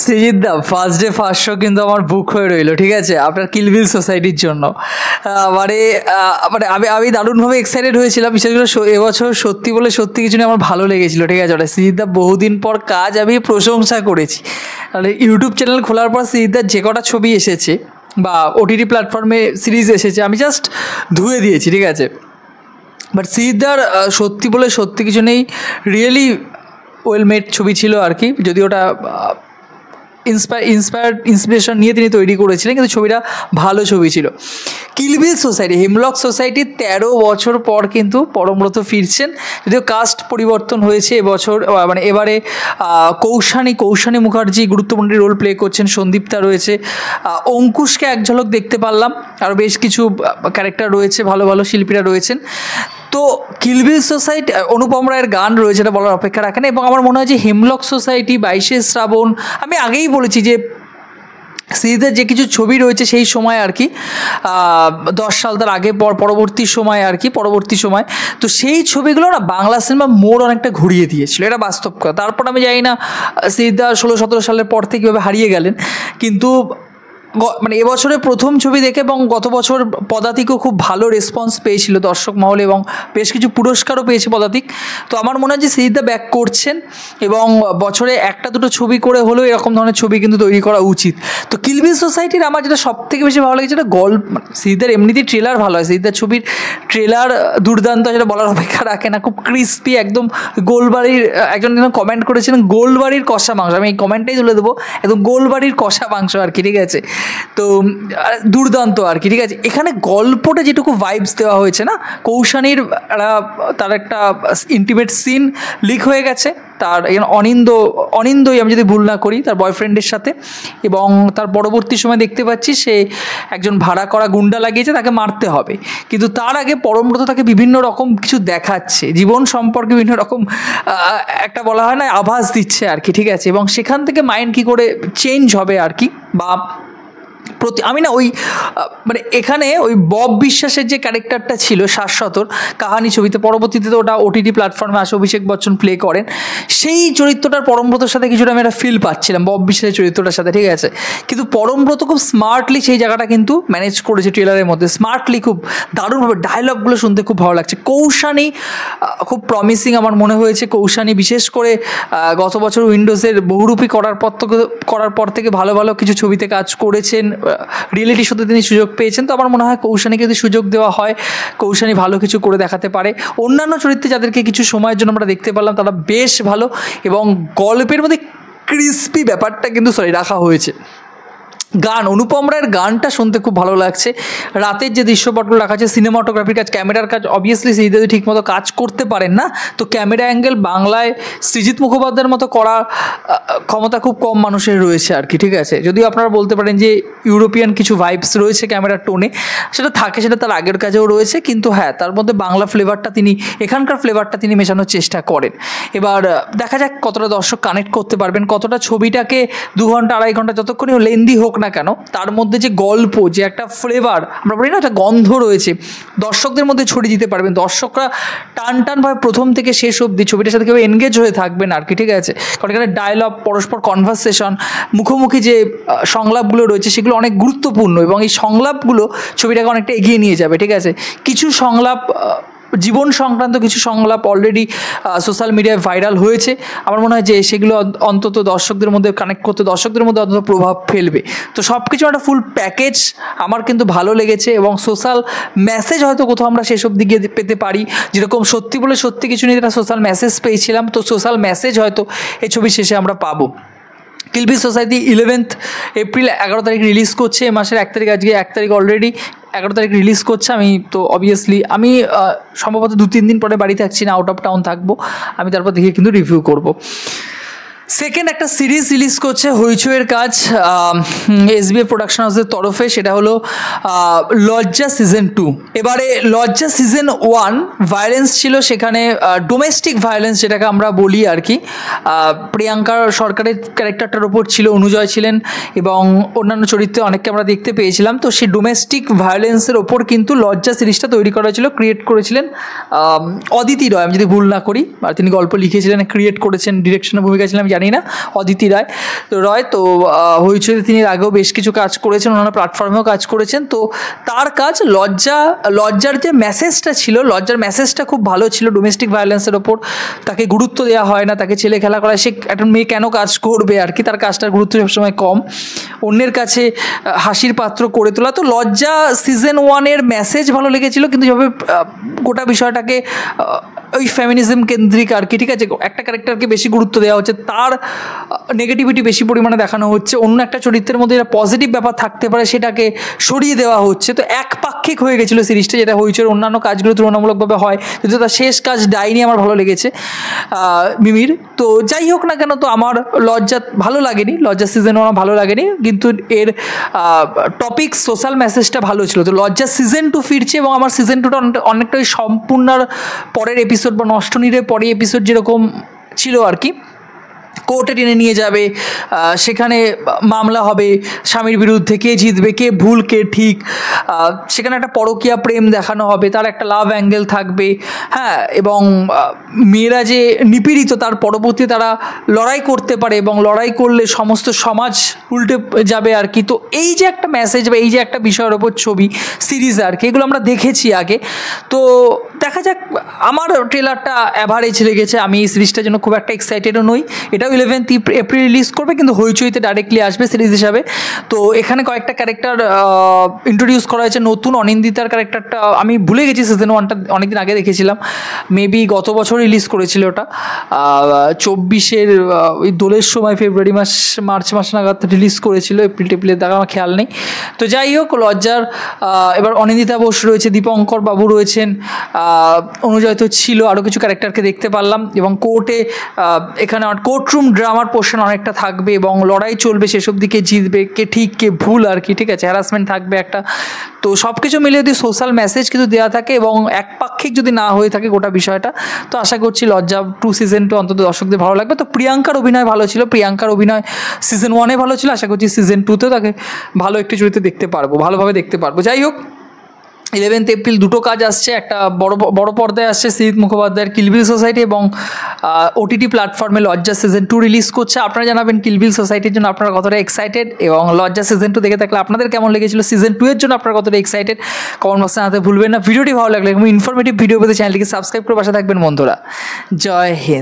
সৃজিত দা, first day first show কিন্তু আমার বুক হয়ে রইলো, ঠিক আছে, আপনার কিলবিল সোসাইটির জন্য। মানে মানে আমি দারুণভাবে এক্সাইটেড হয়েছিলাম, বিশেষ করে এবছর সত্যি বলে সত্যি কিছু নিয়ে আমার ভালো লেগেছিলো, ঠিক আছে। ওটা সৃজিত দা বহুদিন পর কাজ আমি প্রশংসা করেছি। তাহলে ইউটিউব চ্যানেল খোলার পর সৃজিত দার যে কটা ছবি এসেছে বা ওটিটি প্ল্যাটফর্মে সিরিজ এসেছে আমি জাস্ট ধুয়ে দিয়েছি, ঠিক আছে। বাট সৃজিত দার সত্যি বলে সত্যি কিছু নেই, রিয়েলি ওয়েল মেড ছবি ছিল আর কি। যদি ওটা ইন্সপিরেশন নিয়ে তিনি তৈরি করেছিলেন, কিন্তু ছবিটা ভালো ছবি ছিল। কিলবিল সোসাইটি, হেমলক সোসাইটি 13 বছর পর কিন্তু পরমব্রত ফিরছেন, যদিও কাস্ট পরিবর্তন হয়েছে এবছর, মানে এবারে কৌশানী মুখার্জি গুরুত্বপূর্ণ রোল প্লে করছেন, সন্দীপ্তা রয়েছে, অঙ্কুশকে এক ঝলক দেখতে পারলাম, আরও বেশ কিছু ক্যারেক্টার রয়েছে, ভালো ভালো শিল্পীরা রয়েছেন। তো কিলবিল সোসাইটি, অনুপম রায়ের গান রয়েছে, এটা বলার অপেক্ষা রাখে না। এবং আমার মনে হয় যে হেমলক সোসাইটি, 22শে শ্রাবণ, আমি আগেই বলেছি যে সিরিজের যে কিছু ছবি রয়েছে সেই সময় আর কি, 10 সাল তার আগে পরবর্তী সময় আর কি, পরবর্তী সময়, তো সেই ছবিগুলো না বাংলা সিনেমা মোড় অনেকটা ঘুরিয়ে দিয়েছিল, এটা বাস্তব কথা। তারপর আমি জানি না সিরিজদা 16-17 সালের পর থেকে কীভাবে হারিয়ে গেলেন, কিন্তু মানে এবছরের প্রথম ছবি দেখে এবং গত বছর পদাতিকও খুব ভালো রেসপন্স পেয়েছিল দর্শক মহলে এবং বেশ কিছু পুরস্কারও পেয়েছে পদাতিক। তো আমার মনে হয় যে সৃজিতদা ব্যাক করছেন এবং বছরে একটা দুটো ছবি করে হলেও এরকম ধরনের ছবি কিন্তু তৈরি করা উচিত। তো কিলবিল সোসাইটির আমার যেটা সব থেকে বেশি ভালো লেগেছে, এটা গল্প, সৃজিতদার এমনিতেই ট্রেলার ভালো হয়, সৃজিতদার ছবির ট্রেলার দুর্দান্ত, যেটা বলার অপেক্ষা রাখে না, খুব ক্রিস্পি একদম। গোলবাড়ির একজন কমেন্ট করেছিলেন গোলবাড়ির কষা মাংস, আমি এই কমেন্টটাই তুলে দেবো, একদম গোলবাড়ির কষা মাংস আর কি, ঠিক আছে। তো দুর্দান্ত আর কি, ঠিক আছে। এখানে গল্পটা যেটুকু ভাইবস দেওয়া হয়েছে না, কৌশানীর তার একটা ইন্টিমেট সিন লিক হয়ে গেছে তার অনিন্দই আমি যদি ভুল না করি, তার বয়ফ্রেন্ডের সাথে, এবং তার পরবর্তী সময় দেখতে পাচ্ছি সে একজন ভাড়া করা গুন্ডা লাগিয়েছে, তাকে মারতে হবে, কিন্তু তার আগে পরমব্রত তাকে বিভিন্ন রকম কিছু দেখাচ্ছে, জীবন সম্পর্কে বিভিন্ন রকম একটা বলা হয় না আভাস দিচ্ছে আর কি, ঠিক আছে। এবং সেখান থেকে মাইন্ড কী করে চেঞ্জ হবে আর কি, বা আমি না ওই মানে এখানে ওই বব বিশ্বাসের যে ক্যারেক্টারটা ছিল শাশ্বতর কাহানি ছবিতে, পরবর্তীতে ওটা ওটিটি প্ল্যাটফর্মে আসে, অভিষেক বচ্চন প্লে করেন, সেই চরিত্রটার পরমব্রতর সাথে কিছুটা আমি একটা ফিল পাচ্ছিলাম বব বিশ্বাসের চরিত্রটার সাথে, ঠিক আছে। কিন্তু পরমব্রত খুব স্মার্টলি সেই জায়গাটা কিন্তু ম্যানেজ করেছে ট্রেলারের মধ্যে, স্মার্টলি, খুব দারুণভাবে। ডায়লগগুলো শুনতে খুব ভালো লাগছে। কৌশানী খুব প্রমিসিং আমার মনে হয়েছে, কৌশানী বিশেষ করে গত বছর উইন্ডোজের বহুরূপী করার পর থেকে ভালো ভালো কিছু ছবিতে কাজ করেছেন, রিয়েলিটি শোতে তিনি সুযোগ পেয়েছেন। তো আমার মনে হয় কৌশানীকে যদি সুযোগ দেওয়া হয়, কৌশানী ভালো কিছু করে দেখাতে পারে। অন্যান্য চরিত্রে যাদেরকে কিছু সময়ের জন্য আমরা দেখতে পারলাম তারা বেশ ভালো, এবং গল্পের মধ্যে ক্রিস্পি ব্যাপারটা কিন্তু রাখা হয়েছে। গান, অনুপম রায়ের গানটা শুনতে খুব ভালো লাগছে। রাতের যে দৃশ্যপটগুলো রাখা আছে, সিনেমাটোগ্রাফির কাজ, ক্যামেরার কাজ, অবভিয়াসলি সৃজিত যদি ঠিকমতো কাজ করতে পারেন না, তো ক্যামেরা অ্যাঙ্গেল বাংলায় সৃজিত মুখোপাধ্যায়ের মতো করার ক্ষমতা খুব কম মানুষের রয়েছে আর কি, ঠিক আছে। যদিও আপনারা বলতে পারেন যে ইউরোপিয়ান কিছু ভাইবস রয়েছে ক্যামেরার টোনে, সেটা থাকে, সেটা তার আগের কাজেও রয়েছে, কিন্তু হ্যাঁ তার মধ্যে বাংলা ফ্লেভারটা তিনি, এখানকার ফ্লেভারটা তিনি মেশানোর চেষ্টা করেন। এবার দেখা যাক কতটা দর্শক কানেক্ট করতে পারবেন, কতটা ছবিটাকে 2 ঘন্টা 2.5 ঘন্টা যতক্ষণই লেন্দি হোক না কেন, তার মধ্যে যে গল্প, যে একটা ফ্লেভার আমরা বলি না, একটা গন্ধ রয়েছে, দর্শকদের মধ্যে ছড়িয়ে দিতে পারবেন। দর্শকরা টানভাবে প্রথম থেকে শেষ অবধি ছবিটার সাথে কেউ এনগেজ হয়ে থাকবেন আর কি, ঠিক আছে। কারণ এখানে ডায়লগ, পরস্পর কনভারসেশন, মুখোমুখি যে সংলাপগুলো রয়েছে সেগুলো অনেক গুরুত্বপূর্ণ, এবং এই সংলাপগুলো ছবিটাকে অনেকটা এগিয়ে নিয়ে যাবে, ঠিক আছে। কিছু সংলাপ, জীবন সংক্রান্ত কিছু সংলাপ অলরেডি সোশ্যাল মিডিয়ায় ভাইরাল হয়েছে, আমার মনে হয় যে সেগুলো অন্তত দর্শকদের মধ্যে কানেক্ট করতে, দর্শকদের মধ্যে অন্তত প্রভাব ফেলবে। তো সব কিছু একটা ফুল প্যাকেজ আমার কিন্তু ভালো লেগেছে, এবং সোশ্যাল মেসেজ হয়তো কোথাও আমরা সেসব দিকে পেতে পারি, যেরকম সত্যি বলে সত্যি কিছু নিয়ে একটা সোশ্যাল মেসেজ পেয়েছিলাম, তো সোশ্যাল মেসেজ হয়তো এই ছবি শেষে আমরা পাবো। কিলবিল সোসাইটি 11 এপ্রিল 11 তারিখ রিলিজ করছে, এ মাসের 1 তারিখ, আজকে 1 তারিখ অলরেডি, 11 তারিখ রিলিজ করছে। আমি তো অবভিয়াসলি আমি সম্ভবত 2-3 দিন পরে বাড়ি থাকছি না, আউট অফ টাউন থাকবো, আমি তারপর দেখে কিন্তু রিভিউ করবো। সেকেন্ড একটা সিরিজ রিলিজ করছে হইচইয়ের কাজ, এসবিএফ প্রোডাকশন হাউসের তরফে, সেটা হলো লজ্জা সিজন 2। এবারে লজ্জা সিজন 1 ভায়োলেন্স ছিল, সেখানে ডোমেস্টিক ভায়োলেন্স যেটাকে আমরা বলি আর কি, প্রিয়াঙ্কা সরকারের ক্যারেক্টারটার ওপর ছিল, অনুজয় ছিলেন এবং অন্যান্য চরিত্রে অনেককে আমরা দেখতে পেয়েছিলাম। তো সেই ডোমেস্টিক ভায়োলেন্সের ওপর কিন্তু লজ্জা সিরিজটা তৈরি করা হয়েছিল, ক্রিয়েট করেছিলেন অদিতি রয়, আমি যদি ভুল না করি, আর তিনি গল্প লিখেছিলেন, ক্রিয়েট করেছেন, ডিরেকশনের ভূমিকা ছিলাম জানি না, অদিতি রয়। তো হইচইতে তিনি এর আগেও বেশ কিছু কাজ করেছেন, অন্যান্য প্ল্যাটফর্মেও কাজ করেছেন। তো তার কাজ লজ্জার যে মেসেজটা ছিল, লজ্জার মেসেজটা খুব ভালো ছিল। ডোমেস্টিক ভায়োলেন্সের ওপর তাকে গুরুত্ব দেওয়া হয় না, তাকে ছেলে খেলা করা, সে একটা মেয়ে কেন কাজ করবে আর কি, তার কাজটার গুরুত্ব সবসময় কম, অন্যের কাছে হাসির পাত্র করে তোলা। তো লজ্জা সিজন 1-এর মেসেজ ভালো লেগেছিল, কিন্তু যেভাবে গোটা বিষয়টাকে ওই ফেমিনিজম কেন্দ্রিক আর কি, ঠিক আছে, একটা ক্যারেক্টারকে বেশি গুরুত্ব দেওয়া হচ্ছে, তার নেগেটিভিটি বেশি পরিমাণে দেখানো হচ্ছে, অন্য একটা চরিত্রের মধ্যে যেটা পজিটিভ ব্যাপার থাকতে পারে সেটাকে সরিয়ে দেওয়া হচ্ছে। তো একপাক্ষিক হয়ে গেছিলো সিরিজটা, যেটা হয়েছে অন্যান্য কাজগুলো তুলনামূলকভাবে হয়, কিন্তু তার শেষ কাজ ডাইনি আমার ভালো লেগেছে মিমির। তো যাই হোক না কেন, তো আমার লজ্জা ভালো লাগেনি, লজ্জা সিজন 1 ভালো লাগেনি, কিন্তু এর টপিক সোশ্যাল মেসেজটা ভালো ছিল। তো লজ্জা সিজন 2 ফিরছে, এবং আমার সিজন 2টা অনেকটাই সম্পূর্ণ পরের এপিসোড বা নষ্টনীরের পরের এপিসোড যেরকম ছিল আর কি, কোর্টে টেনে নিয়ে যাবে, সেখানে মামলা হবে স্বামীর বিরুদ্ধে, কে জিতবে, কে ভুল কে ঠিক, সেখানে একটা পরকীয়া প্রেম দেখানো হবে, তার একটা লাভ অ্যাঙ্গেল থাকবে, হ্যাঁ, এবং মেয়েরা যে নিপীড়িত তার পরবর্তী তারা লড়াই করতে পারে, এবং লড়াই করলে সমস্ত সমাজ উল্টে যাবে আর কি। তো এই যে একটা মেসেজ বা এই যে একটা বিষয়ের ওপর ছবি সিরিজ আর কি, এগুলো আমরা দেখেছি আগে। তো দেখা যাক, আমার ট্রেলারটা অ্যাভারেজ লেগেছে, আমি এই সিরিজটার জন্য খুব একটা এক্সাইটেডও নই। এটাও 11 এপ্রিল রিলিজ করবে, কিন্তু হইচইতে ডাইরেক্টলি আসবে সিরিজ হিসাবে। তো এখানে কয়েকটা ক্যারেক্টার ইন্ট্রোডিউস করা হয়েছে নতুন। অনিন্দিতার ক্যারেক্টারটা আমি ভুলে গেছি, সিজন 1টা অনেকদিন আগে দেখেছিলাম, মেবি গত বছর রিলিজ করেছিল ওটা, 24-এর ওই দোলের সময় ফেব্রুয়ারি মার্চ মাস নাগাদ রিলিজ করেছিল, এপ্রিলের দেখা আমার খেয়াল নেই। তো যাই হোক, লজ্জার এবার অনিন্দিতা বোস রয়েছে, দীপঙ্কর বাবু রয়েছেন, অনুজয় তো ছিল, আরও কিছু ক্যারেক্টারকে দেখতে পারলাম। এবং কোর্টে এখানে কোর্টরুম ড্রামার পোর্শন অনেকটা থাকবে, এবং লড়াই চলবে, সেসব দিকে জিতবে কে ঠিক কে ভুল আর কি, ঠিক আছে, হ্যারাসমেন্ট থাকবে একটা। তো সব কিছু মিলিয়ে যদি সোশ্যাল মেসেজ কিন্তু দেওয়া থাকে এবং একপাক্ষিক যদি না হয়ে থাকে গোটা বিষয়টা, তো আশা করছি লজ্জা 2 সিজন 2 অন্তত দর্শকদের ভালো লাগবে। তো প্রিয়াঙ্কার অভিনয় ভালো ছিল, প্রিয়াঙ্কার অভিনয় সিজন 1-এ ভালো ছিল, আশা করছি সিজন 2তেও তাকে ভালো একটি চরিত্রে দেখতে পারবো, ভালোভাবে দেখতে পারবো। যাই হোক, 11 এপ্রিল দুটো কাজ আসছে, একটা বড় পর্দায় আসছে সিরিত মুখোপাধ্যায়ের কিলবিল সোসাইটি, এবং ওটিটি প্ল্যাটফর্মে লজ্জা সিজন 2 রিলিজ করছে। আপনারা জানাবেন কিলবিল সোসাইটির জন্য আপনারা কতটা এক্সাইটেড, এবং লজ্জা সিজন 2 দেখে থাকলে আপনাদের কেমন লেগেছিল, সিজন 2 এর জন্য আপনারা কতটা এক্সাইটেড, কমেন্ট বক্সে জানাতে ভুলবেন না। ভিডিওটি ভালো লাগলে এবং ইনফরমেটিভ ভিডিও পেতে চ্যানেলটিকে সাবস্ক্রাইব করে পাশে থাকবেন বন্ধুরা। জয় হিন্দ।